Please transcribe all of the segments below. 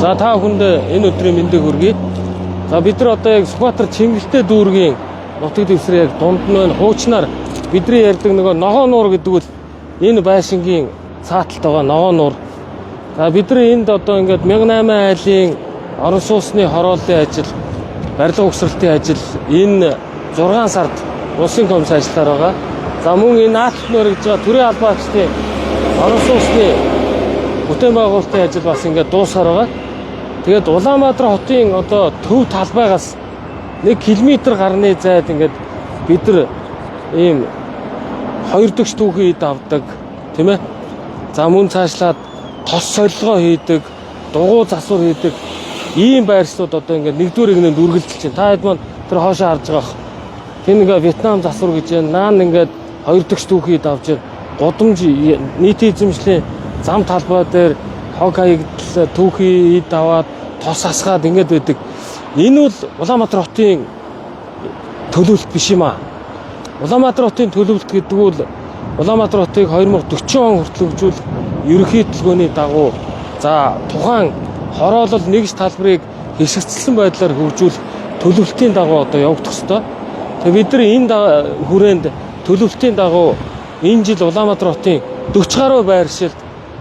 За та бүхэнд энэ өдрийн мэндийг хүргэе. За бид нар одоо яг Сүхбаатар Чингэлтэй дүүргийн нутаг дэвсгэр яг дунд нь байна. Хуучнаар бидний ярьдаг нөгөө ногоо нуур гэдэг үл энэ байшингийн цааталт байгаа ногоо нуур. За бид нар энд одоо ингээд 1008 айлын орон сууцны хорооллын ажил, барилга угсралтын ажил энэ 6 сард улсын комисс ажиллаар байгаа. За мөн энэ наалт нөрөж байгаа төрийн албаачдын орон сууцны бүтээн байгуулалтын ажил бас ингээд дуусаар байгаа. Тэгээд Улаанбаатар хотын одоо төв талбайгаас 1 км гарны зайд ингээд бид нар ийм 2 дэгч түүхий давдаг тийм ээ. За мөн цаашлаад тос солилгоо хийдэг, дугуй засвар хийдэг ийм байршлууд одоо ингээд нэгдүгээр игнэнд үргэлжилж байна. Та хэд маань тэр хоошоо харж байгаа. Тэр ингээ Вьетнам засвар гэж байна. Наан ингээд 2 дэгч түүхий давж байна. Гудамж нийтийн эзэмшлийн зам талбай дээр хог хаягдл түүхий даваад тос асгаад ингээд байдаг. Энэ бол Улаанбаатар хотын төлөвлөлт биш юм аа. Улаанбаатар хотын төлөвлөлт гэдэг нь Улаанбаатар хотыг 2040 он хүртэл хөгжүүлэх ерөнхий төлөвлөгөөний дагуу за тухайн хороолол нэгж талбарыг хэсэгцэлсэн байдлаар хөгжүүлэх төлөвлөлтийн дагуу одоо явагдах ёстой. Тэгээ бид нар энэ хүрээнд төлөвлөлтийн дагуу энэ жил Улаанбаатар хотын 40 гаруй байршилд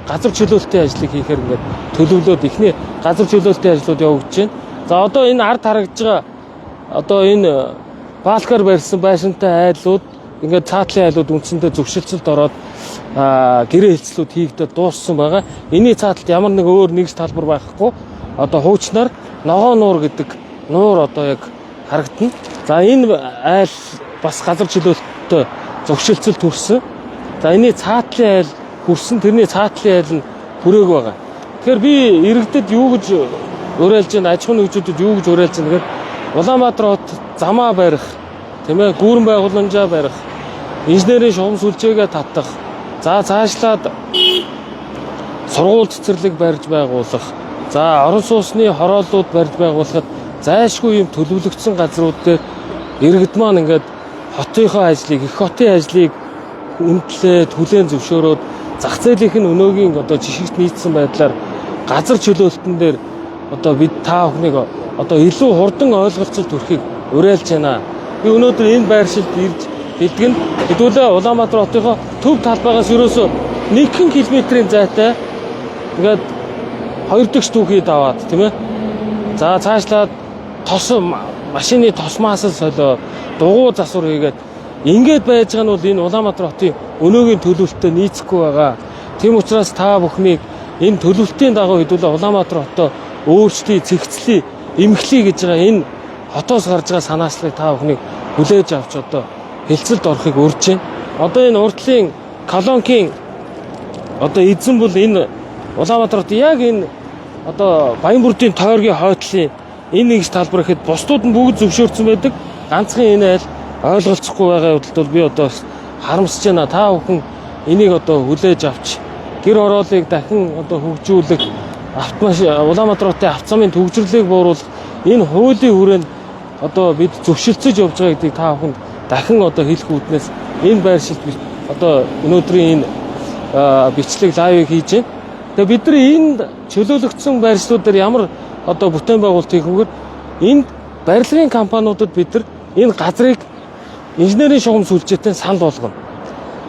газар чөлөөлтийн ажлыг хийхээр ингээд төлөвлөлөөд ихний газар чөлөөлтийн ажлууд явагдаж байна. За одоо энэ ард харагдж байгаа одоо энэ балкаар барьсан байшинтай айлууд ингээд цаатлын айлууд үндсэндээ зөвшөлтсөлд ороод гэрээ хэлцлүүд хийгдээд дууссан байгаа. Энийн цааталд ямар нэг өөр нэгж талбар байхгүй. Одоо хуучнаар ногоо нуур гэдэг нуур одоо яг харагдана. За энэ айл бас газар чөлөөлтөд зөвшөлтсөл төрсөн. За энэний цаатлын айл хүрсэн, тэрний цаатлын айл нь хүрээг байгаа. Тэгэхээр би иргэдэд юу гэж уриалж байна, аж ахуйн нэгжүүдэд юу гэж уриалж байна гэхээр Улаанбаатар хот замаа барих, тийм ээ, гүүрэн байгууламжаа барих, инженерийн шугам сүлжээгээ татах, за цаашлаад сургууль цэцэрлэг барьж байгуулах, за орон сууцны хорооллууд барьж байгуулахад зайлшгүй юм төлөвлөгдсөн газрууд дээр иргэд маань ингээд хотынхоо ажлыг, их хотын ажлыг үнэлээд хүлээн зөвшөөрөөд зах зээлийнх нь өнөөгийн одоо жишгт нийцсэн байдлаар газар чөлөөлтөн дээр одоо бид та бүхнийг одоо илүү хурдан ойлголцол төрхийг уриалж байна. Би өнөөдөр энэ байршилд ирж бэлтгэн хэдүүлээ Улаанбаатар хотынхоо төв талбайгаас ерөөсөө 1 км-ийн зайтай ингээд 2 дэгч түүхий даваад тийм ээ. За цаашлаад тос машины тосмаасал солио дугуй засвар хийгээд ингээд байж байгаа нь бол энэ Улаанбаатар хотын өнөөгийн төлөвлөлтөд нийцэхгүй байгаа. Тийм учраас та бүхнийг энэ төлөвлөлтийн дагуу хэдүүлээ Улаанбаатар хотоо өөрчлөе, цэгцлэе, эмхлэе гэж байгаа энэ хотоос гарч байгаа санаачлалыг та бүхнийг хүлээж авч одоо хэлцэлд орохыг урьж байна. Одоо энэ урдлын колонкийн одоо эзэн бол энэ Улаанбаатар хот яг энэ одоо Баянбүрдийн тойргийн хойтлын энэ нэгж талбар гэхэд бусдууд нь бүгд зөвшөөрсөн байдаг. Ганцхан энэ айл ойлголцохгүй байгаа явдалд бол би одоо харамсаж байна. Та бүхэн энийг одоо хүлээж авч гэр хорооллыг дахин одоо хөгжүүлэх Улаанбаатар хотын автозамын төвөгжрлийг бууруулах энэ хуулийн хүрээнд одоо бид зөвшөлтсөж явж байгаа гэдгийг та бүхэнд дахин одоо хэлэх үүднээс энэ байршилд одоо өнөөдрийн энэ бичлэг лайвыг хийж байна. Тэгээ бид нар энд чөлөөлөгдсөн байршлууд дээр ямар одоо бүтээн байгуулалт хийх вүгээр энэ барилгын компаниудад бид нар энэ газрыг инженерийн шугам сүлжээтэй санал болгоно.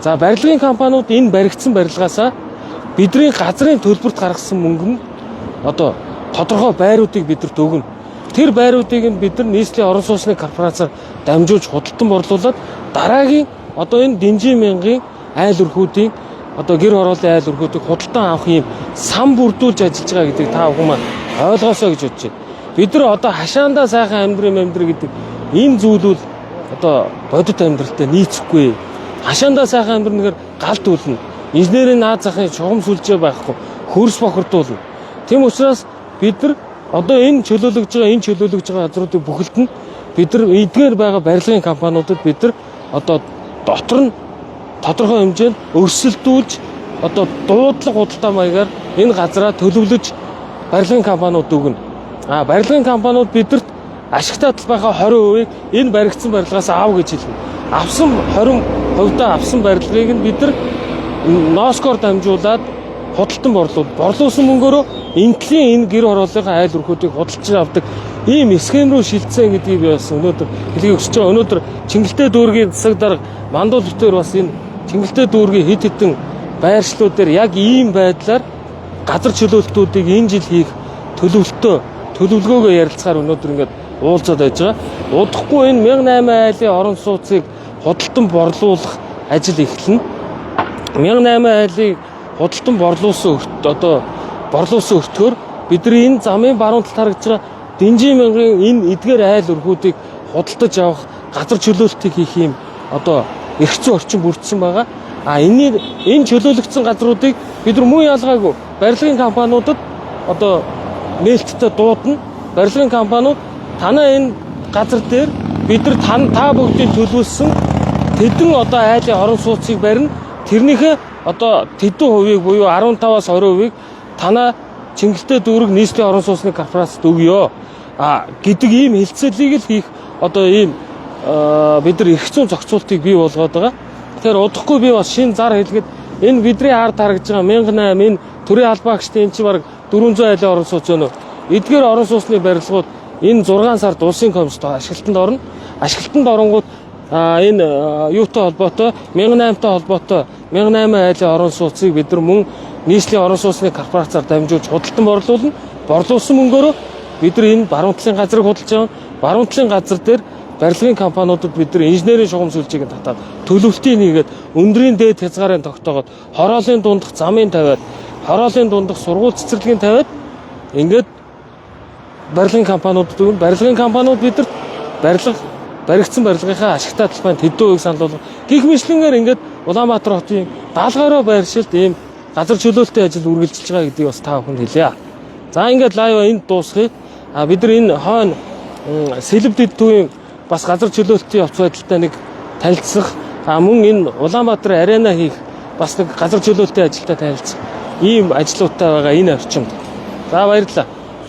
За барилгын компаниуд энэ баригдсан барилгаасаа бидний газрын төлбөрт гаргасан мөнгө нь одоо тодорхой байруудыг бидэрт өгнө. Тэр байруудыг нь бид нар нийслэлийн орон сууцны корпорацаар дамжуулж худалдан борлуулад дараагийн одоо энэ Дэнжин мянгийн айл өрхүүдийн одоо гэр хорооллын айл өрхүүдийг худалдан авах юм сан бүрдүүлж ажиллаж байгаа гэдгийг та бүхэн маань ойлгоосоо гэж бодож байна. Бид нар одоо хашаандаа сайхан амьдрал гэдэг энэ зүйлүүд одоо бодит амьдралтай нийцэхгүй. Хашаандаа сайхан амьдрал нэгээр галт үлнэ. Инженерийн наад захын шугам сүлжээ байхгүй, хөрс бохирдуулна. Тийм учраас бид нар одоо энэ чөлөөлөгж байгаа газруудыг бүхэлд нь бид нар эдгээр байгаа барилгын компаниудад бид нар одоо дотор нь тодорхой хэмжээнд өрсөлдүүлж одоо дуудлага худалдаа маягаар энэ газраа төлөвлөж барилгын компаниуд өгнө. Барилгын компаниуд бидэрт ашигтай талбайхаа 20%-ийг энэ баригдсан барилгаас аав гэж хэлнэ. Авсан 20% авсан барилгыг нь бид нар носкоор дамжуулаад худалдан борлуулсан мөнгөөрөө энтлийн энэ гэр хорооллын айл өрхүүдийг худалдаж авдаг ийм схем рүү шилжсэн гэдгийг би бас өнөөдөр хэлхийг хүсэж байгаа. Өнөөдөр Чингэлтэй дүүргийн засаг дарга мандуул бүтээр бас энэ Чингэлтэй дүүргийн хэд хэдэн байршлууд дээр яг ийм байдлаар газар чөлөөлтүүдийг энэ жил хийх төлөвлөгөөгөө ярилцахаар өнөөдөр ингээд уулзаад байж байгаа. Удахгүй энэ 1008 айлын орон сууцыг худалдан борлуулах ажил эхэлнэ. 1008 айлыг худалдан борлуулсан өртгөөр бидний энэ замын баруун талд харагдж байгаа Дэнжин мянган энэ эдгээр айл өргүүдийг худалдаж авах газар чөлөөлтийг хийх юм эрх зүйн орчин бүрдсэн байгаа. Энэ чөлөөлөгдсөн газруудыг бид нар мөн ялгаагүй барилгын компаниудад нээлттэй дуудана. Барилгын компаниуд танаа энэ газар дээр бид нар та бүгдийн төлөвлөсөн тэдэн айлын орон сууцыг барина. Тэрнийхээ тэдэн хувийг буюу 15-аас 20% танаа Чингэлтэй дүүрэг нийслэлийн орон сууцны корпорацид өгье гэдэг ийм хэлцээлийг л хийх ийм бид нар эрх зүйн зохицуултыг бий болгоод байгаа. Тэгэхээр удахгүй би бас шинэ зар хэлгээд энэ бидний ард харагдж байгаа 1008 энэ төрийн албаагчдын энэ чи баг 400 айлын орон сууц өнөө. Эдгээр орон сууцны барилгууд энэ 6 сард улсын комиссд ашиглалтанд орно. Ашиглалтанд оронгууд энэ юутай холбоотой 1008-тай холбоотой 1008 айлын орон сууцыг бид нар мөн нийслэлийн орон сууцны корпорацаар дамжуулж худалдан борлуулна. Борлуулсан мөнгөөрөө бид нар энэ баруун талын газрыг худалдаж авна. Баруун талын газар дээр барилгын компаниудад бид нар инженерийн шугам сүлжээг татаад төлөвлөлтийг хийгээд өндрийн дээд хязгаарын тогтоогоод хороолын дундах замын тавиад хороолын дундах сургууль цэцэрлэгийн тавиад ингээд барилгын компаниудад өгнө. Барилгын компаниуд бид нар баригдсан барилгынхаа ашигтай талбайд хэдэн хувийг санал болгох. Гэх мэтлэнгээр ингээд Улаанбаатар хотын даалгавраа байршилд ийм газар чөлөөлтийн ажил үргэлжилж байгаа гэдгийг бас та бүхэнд хэлье. За ингээд лайв энд дуусгая. Бид нар энэ хойно Сэлб дэд төвийн бас газар чөлөөлтийн явц байдалтай нэг танилцсах мөн энэ Улаанбаатар арена хийх бас нэг газар чөлөөлтийн ажилтай танилцах ийм ажлуудтай байгаа энэ орчимд. За баярлалаа.